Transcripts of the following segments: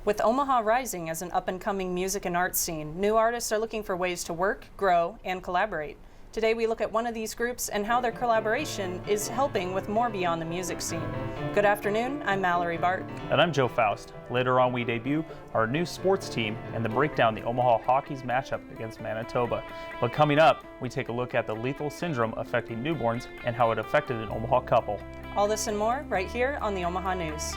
With Omaha rising as an up-and-coming music and art scene, new artists are looking for ways to work, grow, and collaborate. Today we look at one of these groups and how their collaboration is helping with more beyond the music scene. Good afternoon, I'm Mallory Bart. And I'm Joe Faust. Later on we debut our new sports team and then break down the Omaha Hockey's matchup against Manitoba. But coming up, we take a look at the lethal syndrome affecting newborns and how it affected an Omaha couple. All this and more right here on the Omaha News.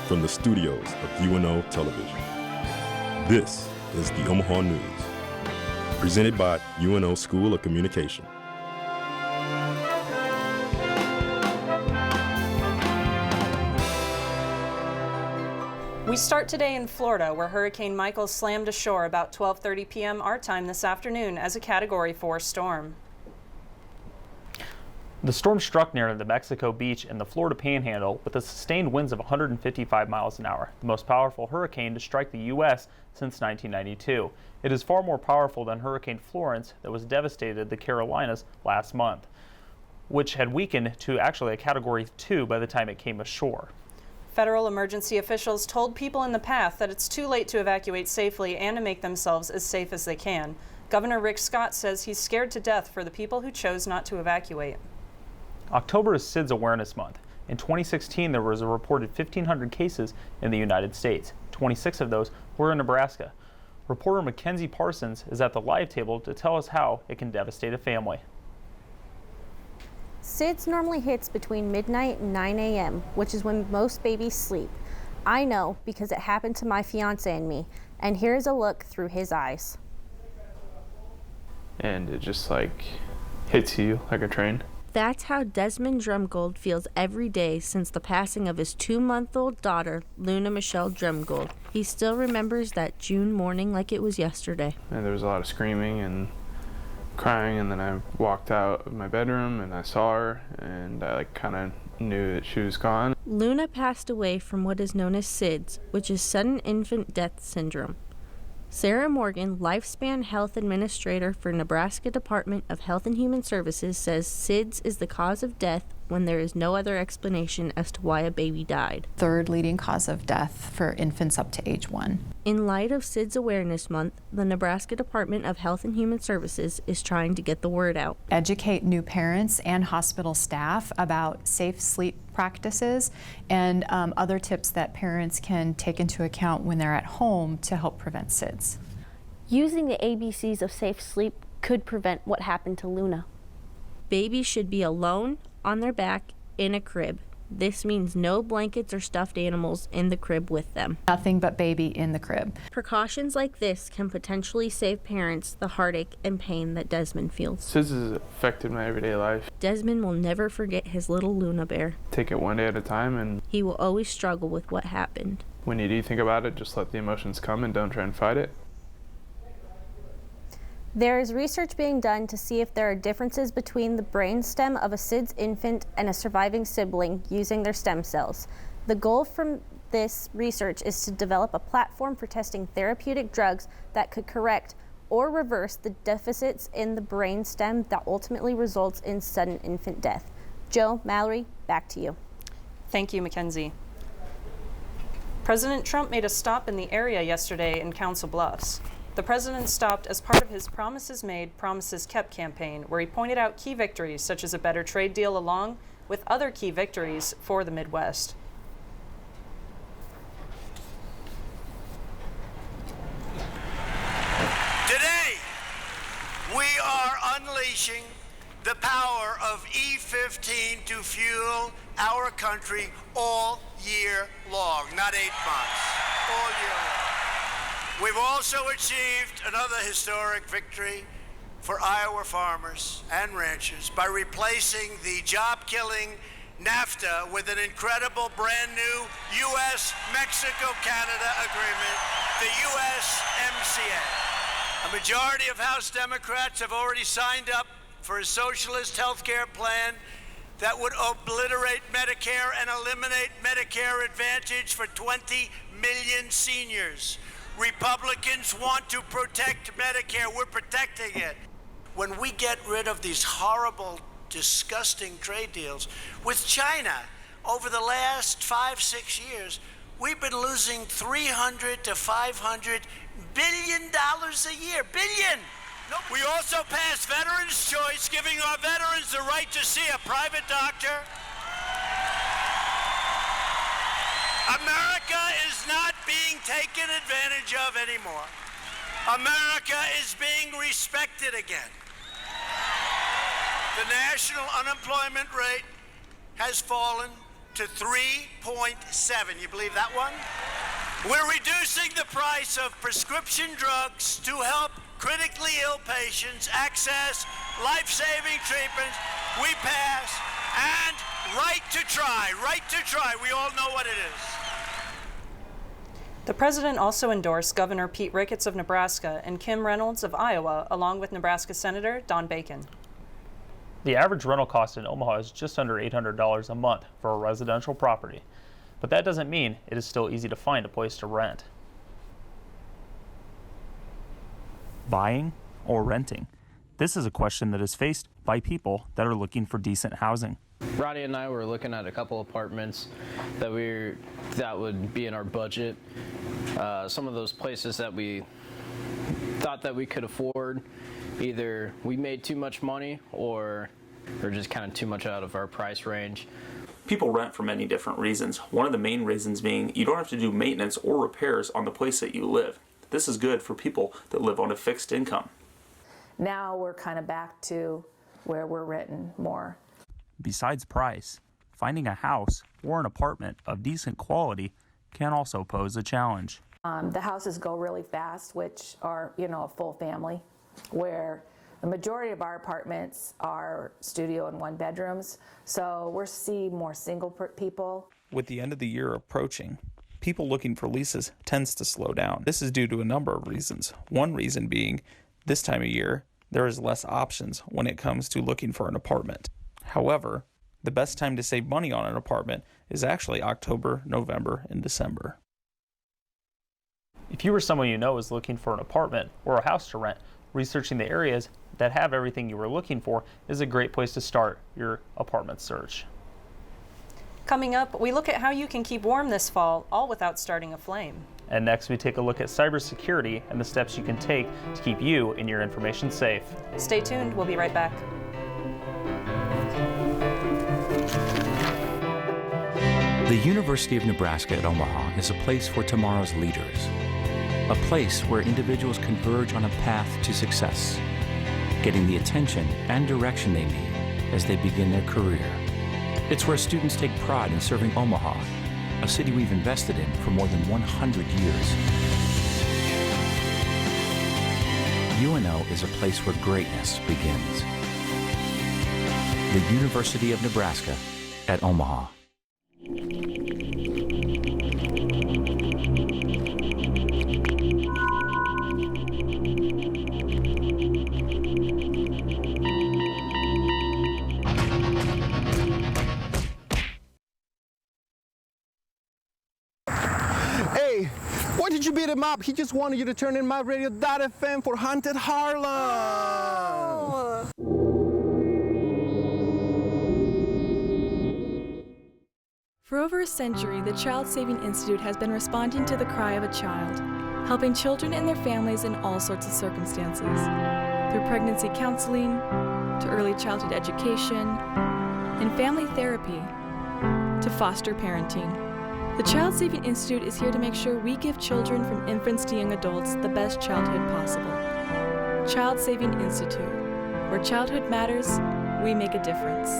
From the studios of UNO Television, this is the Omaha News, presented by UNO School of Communication. We start today in Florida, where Hurricane Michael slammed ashore about 12:30 p.m. our time this afternoon as a Category 4 storm. The storm struck near the Mexico beach in the Florida Panhandle with a sustained winds of 155 miles an hour, the most powerful hurricane to strike the U.S. since 1992. It is far more powerful than Hurricane Florence that was devastated the Carolinas last month, which had weakened to actually a Category 2 by the time it came ashore. Federal emergency officials told people in the path that it's too late to evacuate safely and to make themselves as safe as they can. Governor Rick Scott says he's scared to death for the people who chose not to evacuate. October is SIDS Awareness Month. In 2016, there was a reported 1,500 cases in the United States. 26 of those were in Nebraska. Reporter Mackenzie Parsons is at the live table to tell us how it can devastate a family. SIDS normally hits between midnight and 9 a.m., which is when most babies sleep. I know because it happened to my fiance and me, and here's a look through his eyes. And it just hits you like a train. That's how Desmond Drumgold feels every day since the passing of his 2-month-old daughter, Luna Michelle Drumgold. He still remembers that June morning like it was yesterday. And there was a lot of screaming and crying, and then I walked out of my bedroom and I saw her, and I kind of knew that she was gone. Luna passed away from what is known as SIDS, which is sudden infant death syndrome. Sarah Morgan, Lifespan Health Administrator for Nebraska Department of Health and Human Services, says SIDS is the cause of death when there is no other explanation as to why a baby died. Third leading cause of death for infants up to age 1. In light of SIDS Awareness Month, the Nebraska Department of Health and Human Services is trying to get the word out. Educate new parents and hospital staff about safe sleep practices and other tips that parents can take into account when they're at home to help prevent SIDS. Using the ABCs of safe sleep could prevent what happened to Luna. Babies should be alone, on their back, in a crib. This means no blankets or stuffed animals in the crib with them. Nothing but baby in the crib. Precautions like this can potentially save parents the heartache and pain that Desmond feels. SIDS has affected my everyday life. Desmond will never forget his little Luna bear. Take it one day at a time, and he will always struggle with what happened. When you do think about it, just let the emotions come and don't try and fight it. There is research being done to see if there are differences between the brainstem of a SIDS infant and a surviving sibling using their stem cells. The goal from this research is to develop a platform for testing therapeutic drugs that could correct or reverse the deficits in the brainstem that ultimately results in sudden infant death. Joe, Mallory, back to you. Thank you, Mackenzie. President Trump made a stop in the area yesterday in Council Bluffs. The president stopped as part of his Promises Made, Promises Kept campaign, where he pointed out key victories such as a better trade deal along with other key victories for the Midwest. Today, we are unleashing the power of E15 to fuel our country all year long, not 8 months, all year long. We've also achieved another historic victory for Iowa farmers and ranchers by replacing the job-killing NAFTA with an incredible brand new U.S.-Mexico-Canada agreement, the USMCA. A majority of House Democrats have already signed up for a socialist health care plan that would obliterate Medicare and eliminate Medicare Advantage for 20 million seniors. Republicans want to protect Medicare. We're protecting it. When we get rid of these horrible, disgusting trade deals with China, over the last 5-6 years, we've been losing $300 to $500 billion a year. Billion! We also passed Veterans' Choice, giving our veterans the right to see a private doctor. America is not being taken advantage of anymore. America is being respected again. The national unemployment rate has fallen to 3.7. You believe that one? We're reducing the price of prescription drugs to help critically ill patients access life-saving treatments. We pass, and right to try. We all know what it is. The president also endorsed Governor Pete Ricketts of Nebraska and Kim Reynolds of Iowa, along with Nebraska Senator Don Bacon. The average rental cost in Omaha is just under $800 a month for a residential property, but that doesn't mean it is still easy to find a place to rent. Buying or renting? This is a question that is faced by people that are looking for decent housing. Roddy and I were looking at a couple apartments that would be in our budget. Some of those places that we thought that we could afford, either we made too much money or just kind of too much out of our price range. People rent for many different reasons. One of the main reasons being you don't have to do maintenance or repairs on the place that you live. This is good for people that live on a fixed income. Now we're kind of back to where we're renting more. Besides price, finding a house or an apartment of decent quality can also pose a challenge. The houses go really fast, which are, a full family, where the majority of our apartments are studio and one bedrooms, so we're seeing more single people. With the end of the year approaching, people looking for leases tends to slow down. This is due to a number of reasons. One reason being, this time of year, there is less options when it comes to looking for an apartment. However, the best time to save money on an apartment is actually October, November, and December. If you or someone you know is looking for an apartment or a house to rent, researching the areas that have everything you were looking for is a great place to start your apartment search. Coming up, we look at how you can keep warm this fall, all without starting a flame. And next, we take a look at cybersecurity and the steps you can take to keep you and your information safe. Stay tuned, we'll be right back. The University of Nebraska at Omaha is a place for tomorrow's leaders, a place where individuals converge on a path to success, getting the attention and direction they need as they begin their career. It's where students take pride in serving Omaha, a city we've invested in for more than 100 years. UNO is a place where greatness begins. The University of Nebraska at Omaha. Hey, why did you beat him up? He just wanted you to turn in my radio.fm for Haunted Harlem. Oh. For over a century, the Child Saving Institute has been responding to the cry of a child, helping children and their families in all sorts of circumstances, through pregnancy counseling, to early childhood education, and family therapy, to foster parenting. The Child Saving Institute is here to make sure we give children from infants to young adults the best childhood possible. Child Saving Institute, where childhood matters, we make a difference.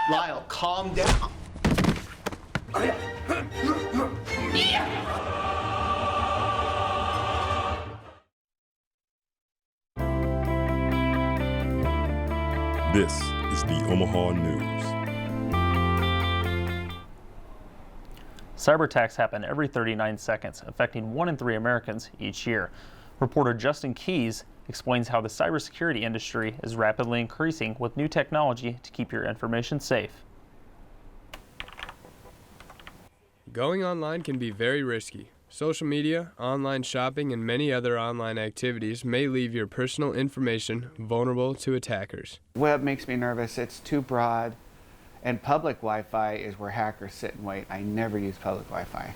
Lyle, calm down. This is the Omaha News. Cyber attacks happen every 39 seconds, affecting 1 in 3 Americans each year. Reporter Justin Keys explains how the cybersecurity industry is rapidly increasing with new technology to keep your information safe. Going online can be very risky. Social media, online shopping, and many other online activities may leave your personal information vulnerable to attackers. Web makes me nervous. It's too broad. And public Wi-Fi is where hackers sit and wait. I never use public Wi-Fi.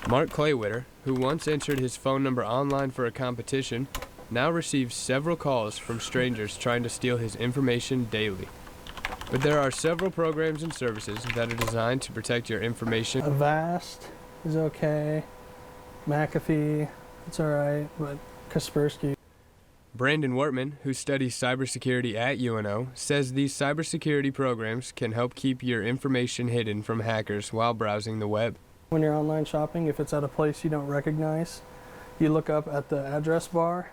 Mark Claywitter, who once entered his phone number online for a competition, now receives several calls from strangers trying to steal his information daily. But there are several programs and services that are designed to protect your information. Avast is okay. McAfee, it's alright, but Kaspersky. Brandon Wortman, who studies cybersecurity at UNO, says these cybersecurity programs can help keep your information hidden from hackers while browsing the web. When you're online shopping, if it's at a place you don't recognize, you look up at the address bar.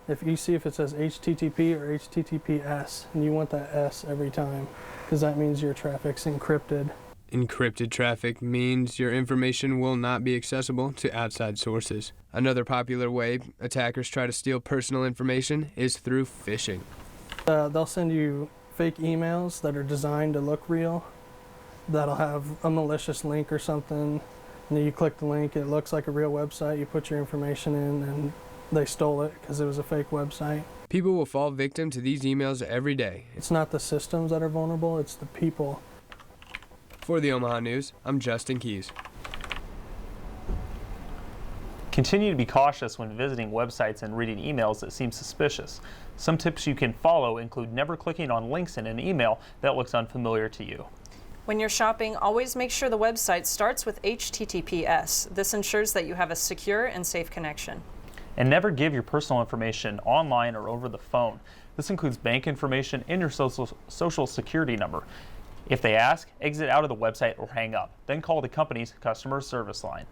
If you see if it says HTTP or HTTPS, and you want that S every time, because that means your traffic's encrypted. Encrypted traffic means your information will not be accessible to outside sources. Another popular way attackers try to steal personal information is through phishing. They'll send you fake emails that are designed to look real, that'll have a malicious link or something, and then you click the link, it looks like a real website, you put your information in, and they stole it because it was a fake website. People will fall victim to these emails every day. It's not the systems that are vulnerable, it's the people. For the Omaha News, I'm Justin Keys. Continue to be cautious when visiting websites and reading emails that seem suspicious. Some tips you can follow include never clicking on links in an email that looks unfamiliar to you. When you're shopping, always make sure the website starts with HTTPS. This ensures that you have a secure and safe connection. And never give your personal information online or over the phone. This includes bank information and your social security number. If they ask, exit out of the website or hang up. Then call the company's customer service line.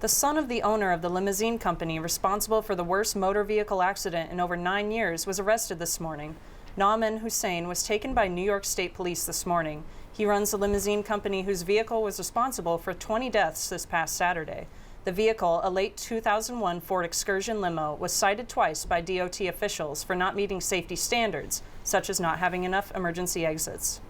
The son of the owner of the limousine company responsible for the worst motor vehicle accident in over 9 years was arrested this morning. Naaman Hussein was taken by New York State Police this morning. He runs a limousine company whose vehicle was responsible for 20 deaths this past Saturday. The vehicle, a late 2001 Ford Excursion limo, was cited twice by DOT officials for not meeting safety standards, such as not having enough emergency exits.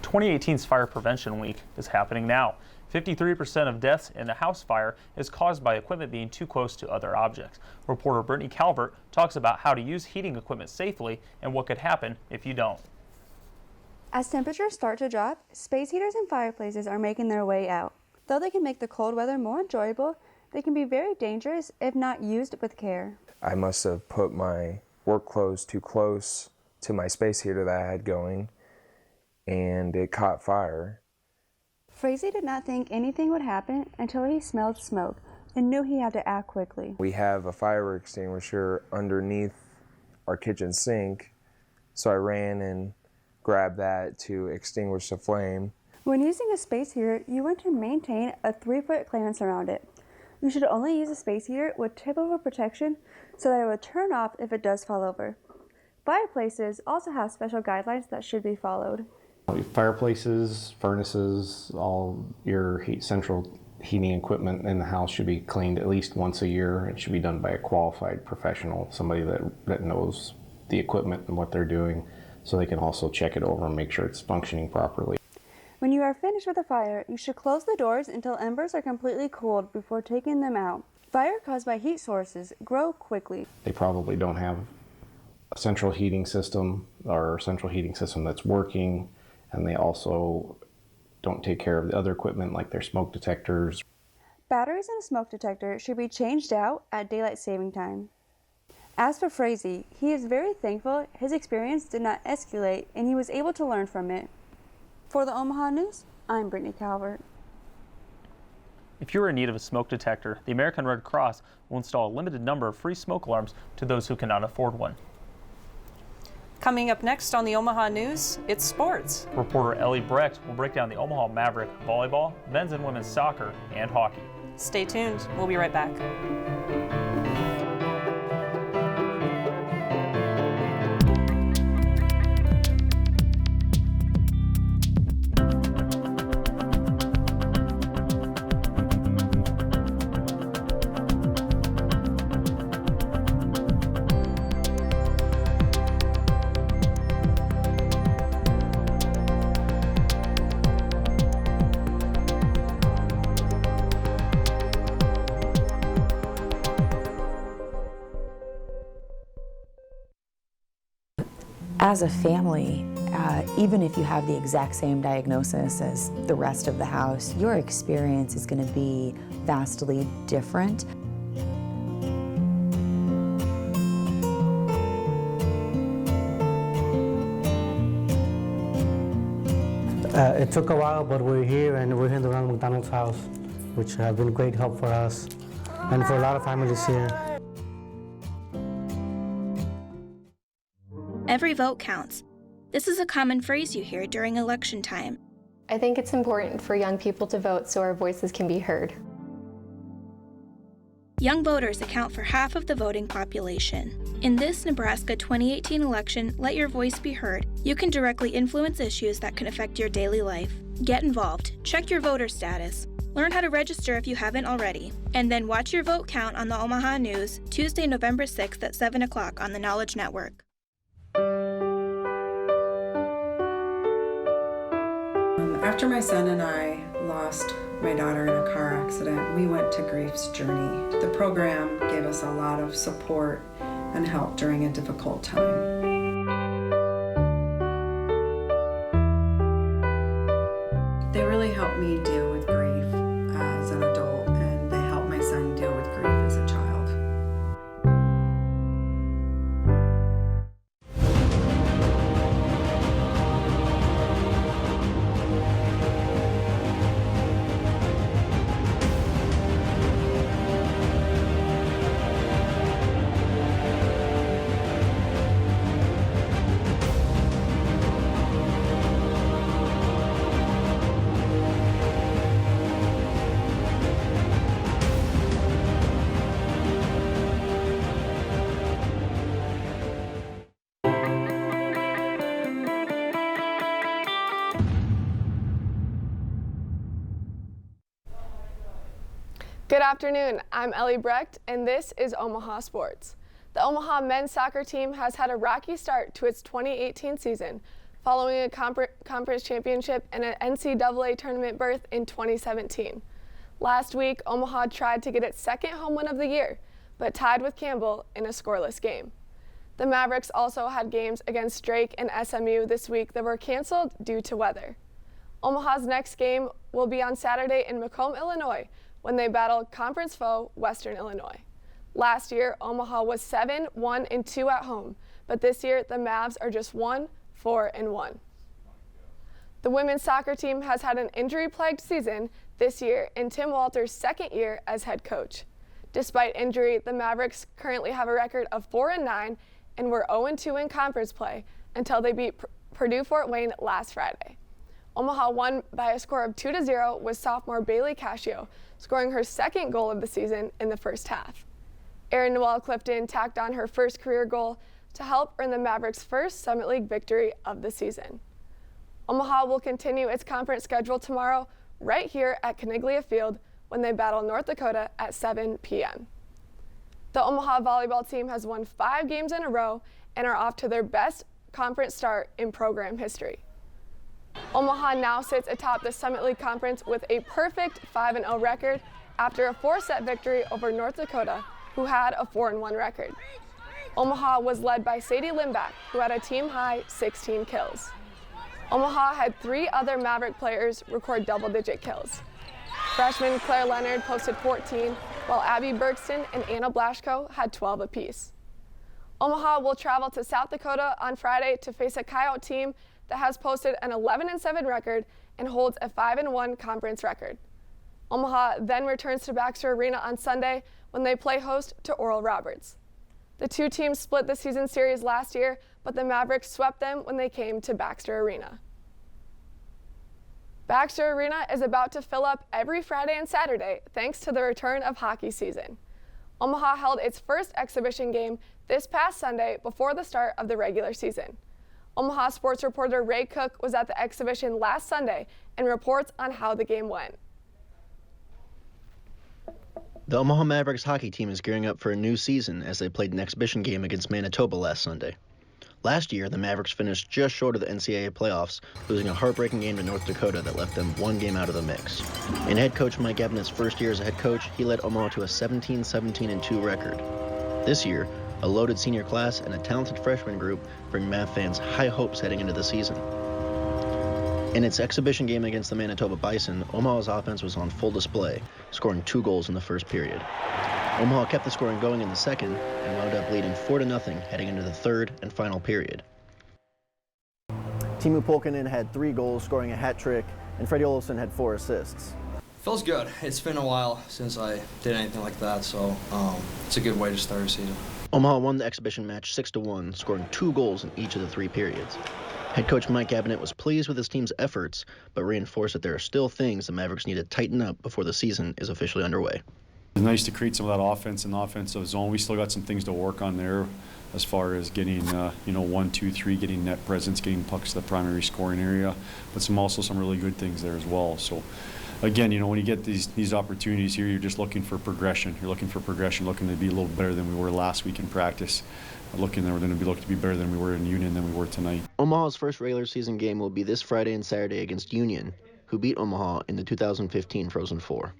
2018's Fire Prevention Week is happening now. 53% of deaths in a house fire is caused by equipment being too close to other objects. Reporter Brittany Calvert talks about how to use heating equipment safely and what could happen if you don't. As temperatures start to drop, space heaters and fireplaces are making their way out. Though they can make the cold weather more enjoyable, they can be very dangerous if not used with care. I must have put my work clothes too close to my space heater that I had going, and it caught fire. Frazee did not think anything would happen until he smelled smoke and knew he had to act quickly. We have a fire extinguisher underneath our kitchen sink, so I ran and grabbed that to extinguish the flame. When using a space heater, you want to maintain a 3-foot clearance around it. You should only use a space heater with tip-over protection so that it will turn off if it does fall over. Fireplaces also have special guidelines that should be followed. Fireplaces, furnaces, all your central heating equipment in the house should be cleaned at least once a year. It should be done by a qualified professional, somebody that knows the equipment and what they're doing, so they can also check it over and make sure it's functioning properly. When you are finished with a fire, you should close the doors until embers are completely cooled before taking them out. Fire caused by heat sources grow quickly. They probably don't have a central heating system or a central heating system that's working, and they also don't take care of the other equipment like their smoke detectors. Batteries in a smoke detector should be changed out at daylight saving time. As for Frazee, he is very thankful his experience did not escalate and he was able to learn from it. For the Omaha News, I'm Brittany Calvert. If you're in need of a smoke detector, the American Red Cross will install a limited number of free smoke alarms to those who cannot afford one. Coming up next on the Omaha News, it's sports. Reporter Ellie Brecht will break down the Omaha Maverick volleyball, men's and women's soccer, and hockey. Stay tuned. We'll be right back. As a family, even if you have the exact same diagnosis as the rest of the house, your experience is going to be vastly different. It took a while, but we're here, and we're here in the Ronald McDonald's house, which have been great help for us and for a lot of families here. Every vote counts. This is a common phrase you hear during election time. I think it's important for young people to vote so our voices can be heard. Young voters account for half of the voting population. In this Nebraska 2018 election, let your voice be heard. You can directly influence issues that can affect your daily life. Get involved. Check your voter status. Learn how to register if you haven't already. And then watch your vote count on the Omaha News, Tuesday, November 6th at 7 o'clock on the Knowledge Network. After my son and I lost my daughter in a car accident, we went to Grief's Journey. The program gave us a lot of support and help during a difficult time. They really helped me deal with grief as an adult, and they helped my son deal with grief as a child. Good afternoon, I'm Ellie Brecht, and this is Omaha Sports. The Omaha men's soccer team has had a rocky start to its 2018 season, following a conference championship and an NCAA tournament berth in 2017. Last week, Omaha tried to get its second home win of the year, but tied with Campbell in a scoreless game. The Mavericks also had games against Drake and SMU this week that were canceled due to weather. Omaha's next game will be on Saturday in Macomb, Illinois, when they battle conference foe Western Illinois. Last year, Omaha was 7-1-2 at home, but this year the Mavs are just 1-4-1. The women's soccer team has had an injury-plagued season this year in Tim Walter's second year as head coach. Despite injury, the Mavericks currently have a record of 4-9 and were 0-2 in conference play until they beat Purdue Fort Wayne last Friday. Omaha won by a score of 2-0 with sophomore Bailey Cascio scoring her second goal of the season in the first half. Erin Noel Clifton tacked on her first career goal to help earn the Mavericks' first Summit League victory of the season. Omaha will continue its conference schedule tomorrow right here at Caniglia Field when they battle North Dakota at 7 p.m. The Omaha volleyball team has won 5 games in a row and are off to their best conference start in program history. Omaha now sits atop the Summit League Conference with a perfect 5-0 record after a 4-set victory over North Dakota, who had a 4-1 record. Omaha was led by Sadie Limbach, who had a team-high 16 kills. Omaha had 3 other Maverick players record double-digit kills. Freshman Claire Leonard posted 14, while Abby Bergston and Anna Blashko had 12 apiece. Omaha will travel to South Dakota on Friday to face a Coyote team that has posted an 11-7 record and holds a 5-1 conference record. Omaha then returns to Baxter Arena on Sunday when they play host to Oral Roberts. The two teams split the season series last year, but the Mavericks swept them when they came to Baxter Arena. Baxter Arena is about to fill up every Friday and Saturday thanks to the return of hockey season. Omaha held its first exhibition game this past Sunday before the start of the regular season. Omaha sports reporter Ray Cook was at the exhibition last Sunday and reports on how the game went. The Omaha Mavericks hockey team is gearing up for a new season as they played an exhibition game against Manitoba last Sunday. Last year, the Mavericks finished just short of the NCAA playoffs, losing a heartbreaking game to North Dakota that left them 1 game out of the mix. In head coach Mike Ebenet's first year as a head coach, he led Omaha to a 17-17-2 record. This year, A loaded senior class and a talented freshman group bring Mav fans high hopes heading into the season. In its exhibition game against the Manitoba Bison, Omaha's offense was on full display, scoring 2 goals in the first period. Omaha kept the scoring going in the second and wound up leading 4-0 heading into the third and final period. Timu Polkinen had 3 goals, scoring a hat trick, and Freddie Olofsson had 4 assists. Feels good. It's been a while since I did anything like that, so it's a good way to start a season. Omaha won the exhibition match 6-1, scoring 2 goals in each of the 3 periods. Head coach Mike Gabinet was pleased with his team's efforts, but reinforced that there are still things the Mavericks need to tighten up before the season is officially underway. It's nice to create some of that offense in the offensive zone. We still got some things to work on there as far as getting, 1, 2, 3, getting net presence, getting pucks to the primary scoring area, but also some really good things there as well. So, again, when you get these opportunities here, you're just looking for progression. You're looking for progression, looking to be a little better than we were last week in practice. We're going to look to be better than we were in Union than we were tonight. Omaha's first regular season game will be this Friday and Saturday against Union, who beat Omaha in the 2015 Frozen Four.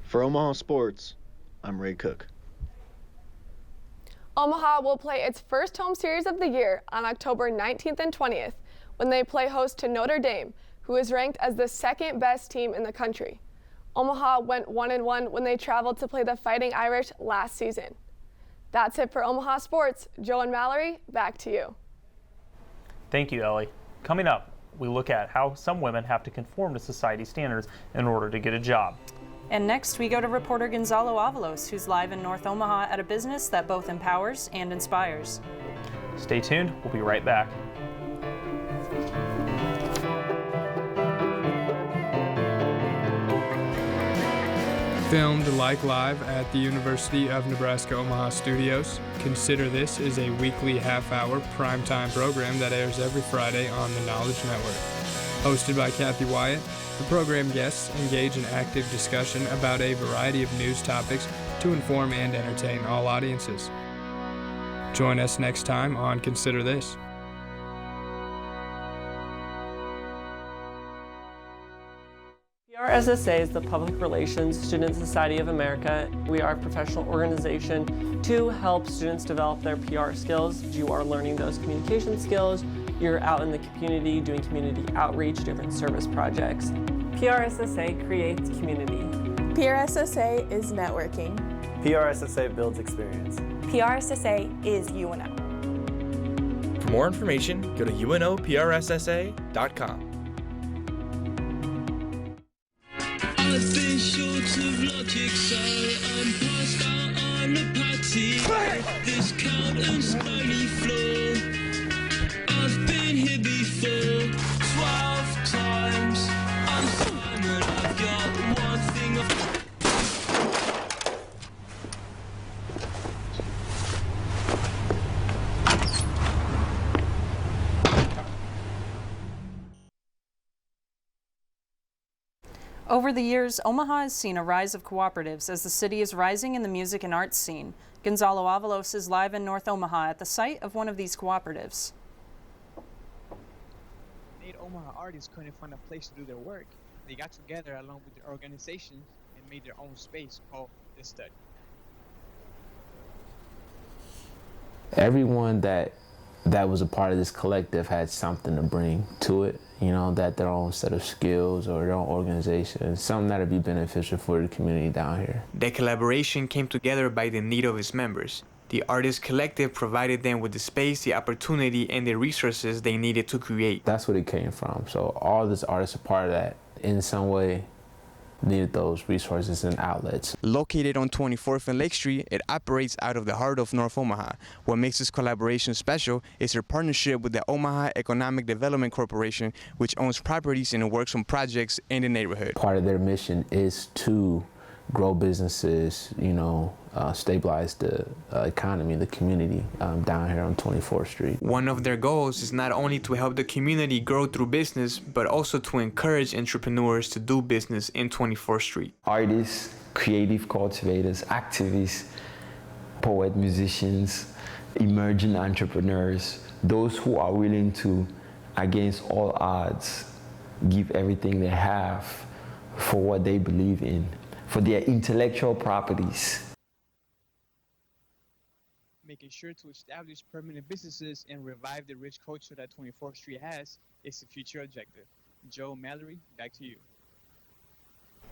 For Omaha Sports, I'm Ray Cook. Omaha will play its first home series of the year on October 19th and 20th when they play host to Notre Dame, who is ranked as the second best team in the country. Omaha went 1-1 when they traveled to play the Fighting Irish last season. That's it for Omaha Sports. Joe and Mallory, back to you. Thank you, Ellie. Coming up, we look at how some women have to conform to society standards in order to get a job. And next, we go to reporter Gonzalo Avalos, who's live in North Omaha at a business that both empowers and inspires. Stay tuned. We'll be right back. Filmed like live at the University of Nebraska Omaha Studios, Consider This is a weekly half-hour primetime program that airs every Friday on the Knowledge Network. Hosted by Kathy Wyatt, the program guests engage in active discussion about a variety of news topics to inform and entertain all audiences. Join us next time on Consider This. PRSSA is the Public Relations Student Society of America. We are a professional organization to help students develop their PR skills. You are learning those communication skills. You're out in the community doing community outreach, different service projects. PRSSA creates community. PRSSA is networking. PRSSA builds experience. PRSSA is UNO. For more information, go to unoprsssa.com. I've been short of logic, so I'm passed out on the party. This cold and stony floor. I've been here before 12 times. I'm Simon, I've got one thing of. Over the years, Omaha has seen a rise of cooperatives as the city is rising in the music and arts scene. Gonzalo Avalos is live in North Omaha at the site of one of these cooperatives. 8 Omaha artists couldn't find a place to do their work. They got together along with their organization and made their own space called The Study. Everyone that was a part of this collective had something to bring to it, that their own set of skills or their own organization, something that would be beneficial for the community down here. The collaboration came together by the need of its members. The Artist Collective provided them with the space, the opportunity, and the resources they needed to create. That's what it came from. So all these artists are part of that in some way. Needed those resources and outlets. Located on 24th and Lake Street, it operates out of the heart of North Omaha. What makes this collaboration special is their partnership with the Omaha Economic Development Corporation, which owns properties and works on projects in the neighborhood. Part of their mission is to grow businesses, stabilize the economy, the community down here on 24th Street. One of their goals is not only to help the community grow through business, but also to encourage entrepreneurs to do business in 24th Street. Artists, creative cultivators, activists, poets, musicians, emerging entrepreneurs, those who are willing to, against all odds, give everything they have for what they believe in, for their intellectual properties. making sure to establish permanent businesses and revive the rich culture that 24th Street has is the future objective. Joe, Mallory, back to you.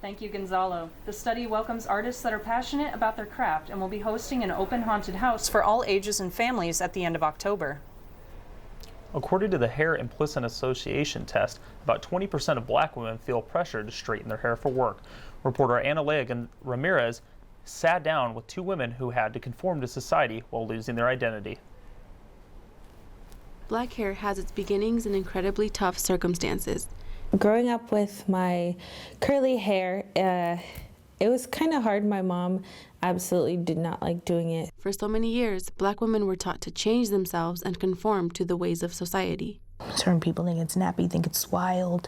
Thank you, Gonzalo. The study welcomes artists that are passionate about their craft and will be hosting an open haunted house for all ages and families at the end of October. According to the Hair Implicit Association test, about 20% of black women feel pressure to straighten their hair for work. Reporter Analea Ramirez sat down with two women who had to conform to society while losing their identity. Black hair has its beginnings in incredibly tough circumstances. Growing up with my curly hair, it was kind of hard. My mom absolutely did not like doing it. For so many years, black women were taught to change themselves and conform to the ways of society. Certain people think it's nappy, think it's wild,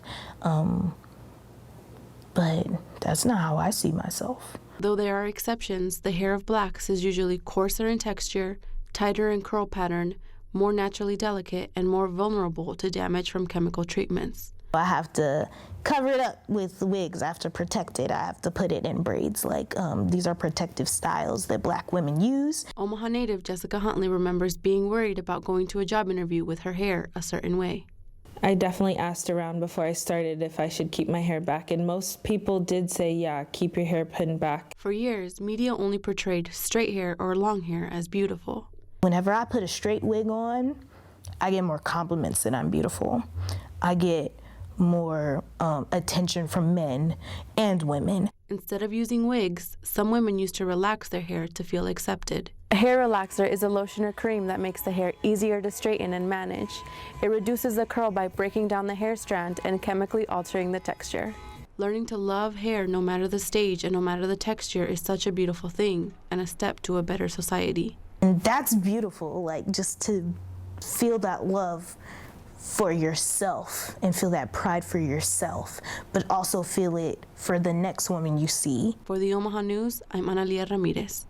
but that's not how I see myself. Though there are exceptions, the hair of blacks is usually coarser in texture, tighter in curl pattern, more naturally delicate, and more vulnerable to damage from chemical treatments. I have to cover it up with wigs. I have to protect it. I have to put it in braids. These are protective styles that black women use. Omaha native Jessica Huntley remembers being worried about going to a job interview with her hair a certain way. I definitely asked around before I started if I should keep my hair back, and most people did say, yeah, keep your hair pinned back. For years, media only portrayed straight hair or long hair as beautiful. Whenever I put a straight wig on, I get more compliments that I'm beautiful. I get more attention from men and women. Instead of using wigs, some women used to relax their hair to feel accepted. A hair relaxer is a lotion or cream that makes the hair easier to straighten and manage. It reduces the curl by breaking down the hair strand and chemically altering the texture. Learning to love hair no matter the stage and no matter the texture is such a beautiful thing and a step to a better society. And that's beautiful, just to feel that love for yourself and feel that pride for yourself, but also feel it for the next woman you see. For the Omaha News, I'm Analea Ramirez.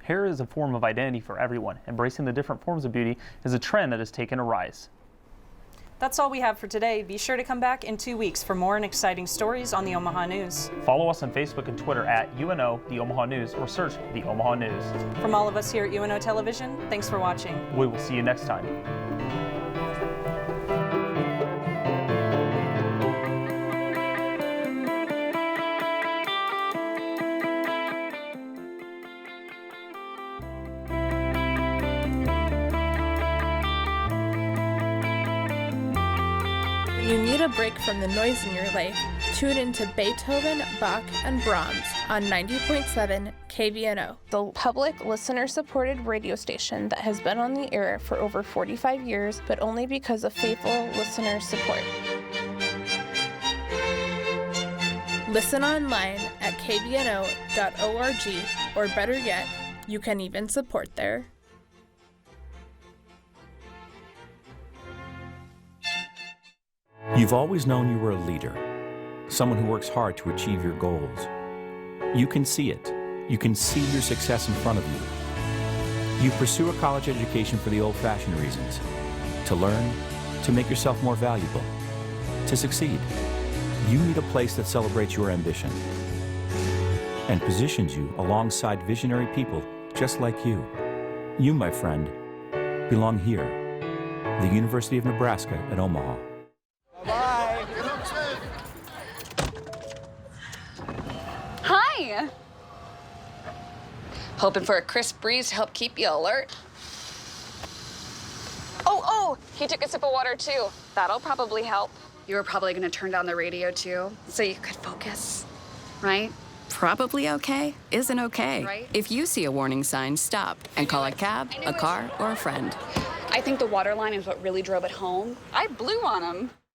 Hair is a form of identity for everyone. Embracing the different forms of beauty is a trend that has taken a rise. That's all we have for today. Be sure to come back in 2 weeks for more and exciting stories on the Omaha News. Follow us on Facebook and Twitter at UNO, the Omaha News, or search the Omaha News. From all of us here at UNO Television, thanks for watching. We will see you next time. You need a break from the noise in your life. Tune into Beethoven, Bach, and Brahms on 90.7 KVNO, the public listener-supported radio station that has been on the air for over 45 years, but only because of faithful listener support. Listen online at kvno.org, or better yet, you can even support there. You've always known you were a leader, someone who works hard to achieve your goals. You can see it. You can see your success in front of you. You pursue a college education for the old-fashioned reasons, to learn, to make yourself more valuable, to succeed. You need a place that celebrates your ambition and positions you alongside visionary people just like you. You, my friend, belong here, the University of Nebraska at Omaha. Bye. Hi. Hoping for a crisp breeze to help keep you alert. Oh, he took a sip of water too. That'll probably help. You were probably gonna turn down the radio too, so you could focus, right? Probably okay isn't okay. Right? If you see a warning sign, stop and call a cab, a car, or a friend. I think the water line is what really drove it home. I blew on him.